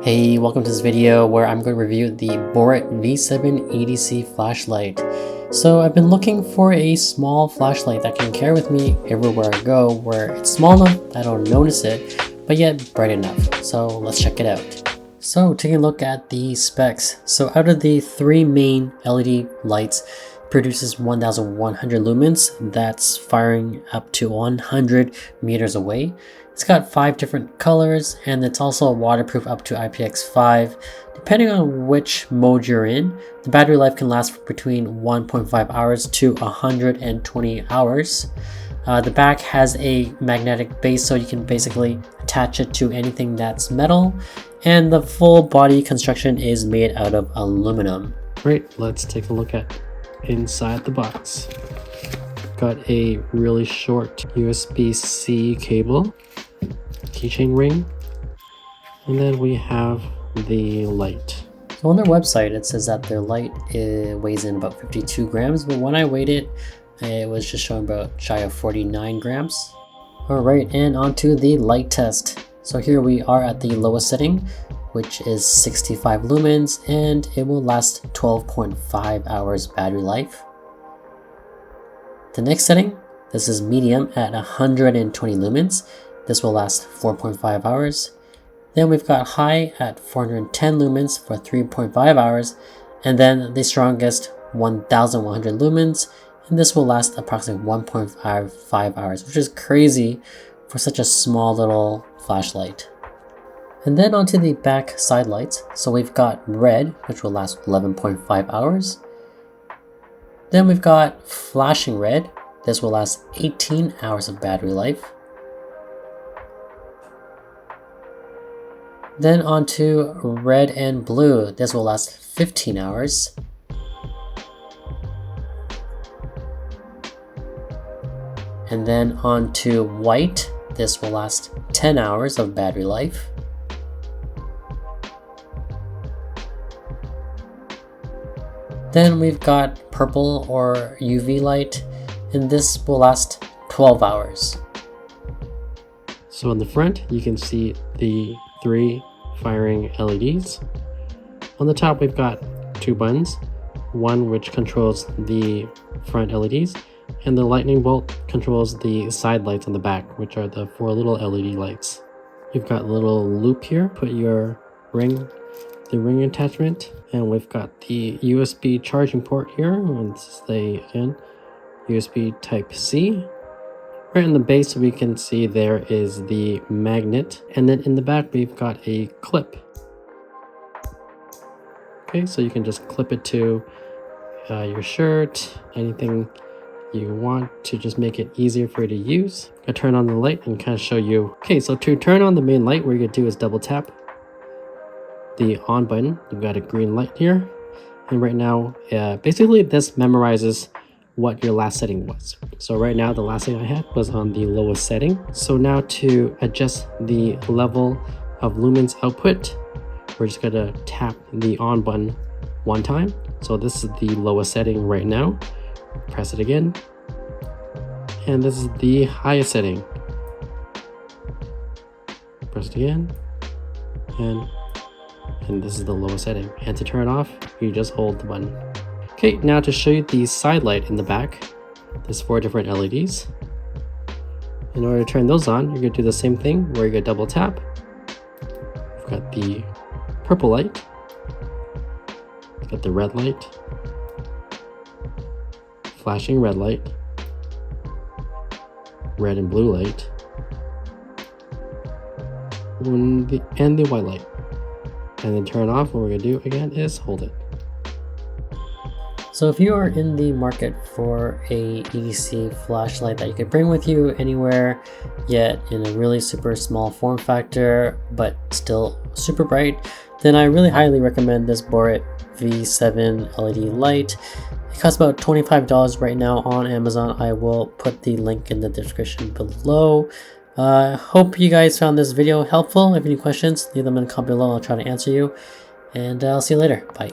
Hey, welcome to this video where I'm going to review the Boret V7 EDC Flashlight. So I've been looking for a small flashlight that can carry with me everywhere I go, where it's small enough that I don't notice it, but yet bright enough. So let's check it out. So taking a look at the specs. So out of the three main LED lights, it produces 1100 lumens. That's firing up to 100 meters away. It's got 5 different colors, and it's also waterproof up to IPX5. Depending on which mode you're in, the battery life can last for between 1.5 hours to 120 hours. The back has a magnetic base, so you can basically attach it to anything that's metal, and the full body construction is made out of aluminum. Right, let's take a look at inside the box. Got a really short USB-C cable, keychain ring, and then we have the light. So on their website it says that their light weighs in about 52 grams, but when I weighed it, it was just showing about shy of 49 grams. Alright, and onto the light test. So here we are at the lowest setting, which is 65 lumens, and it will last 12.5 hours battery life. The next setting, this is medium at 120 lumens. This will last 4.5 hours. Then we've got high at 410 lumens for 3.5 hours. And then the strongest 1100 lumens. And this will last approximately 1.5 hours, which is crazy for such a small little flashlight. And then onto the back side lights. So we've got red, which will last 11.5 hours. Then we've got flashing red. This will last 18 hours of battery life. Then onto red and blue. This will last 15 hours. And then onto white. This will last 10 hours of battery life. Then we've got purple or UV light, and this will last 12 hours. So on the front, you can see the 3 firing LEDs. On the top, we've got 2 buttons, one which controls the front LEDs, and the lightning bolt controls the side lights on the back, which are the 4 little LED lights. You've got a little loop here, put your ring attachment, and we've got the USB charging port here, and this is the, again, USB type C. Right in the base we can see there is the magnet, and then in the back we've got a clip. Okay, so you can just clip it to your shirt, anything you want to just make it easier for you to use. I turn on the light and kind of show you. Okay, so to turn on the main light, what you're gonna do is double tap the on button. You've got a green light here, and right now basically this memorizes what your last setting was. So right now the last thing I had was on the lowest setting. So now to adjust the level of lumens output, we're just gonna tap the on button one time. So this is the lowest setting right now. Press it again, and this is the highest setting. Press it again, and this is the lowest setting. And to turn it off, you just hold the button. Okay, now to show you the side light in the back, there's 4 different LEDs. In order to turn those on, you're gonna do the same thing where you're gonna double tap. We've got the purple light, we've got the red light, flashing red light, red and blue light, and the white light. And then turn off. What we're gonna do again is hold it. So if you are in the market for a EDC flashlight that you could bring with you anywhere, yet in a really super small form factor, but still super bright, then I really highly recommend this Boret V7 LED light. It costs about $25 right now on Amazon. I will put the link in the description below. Hope you guys found this video helpful. If you have any questions, leave them in the comment below. I'll try to answer you. And I'll see you later. Bye.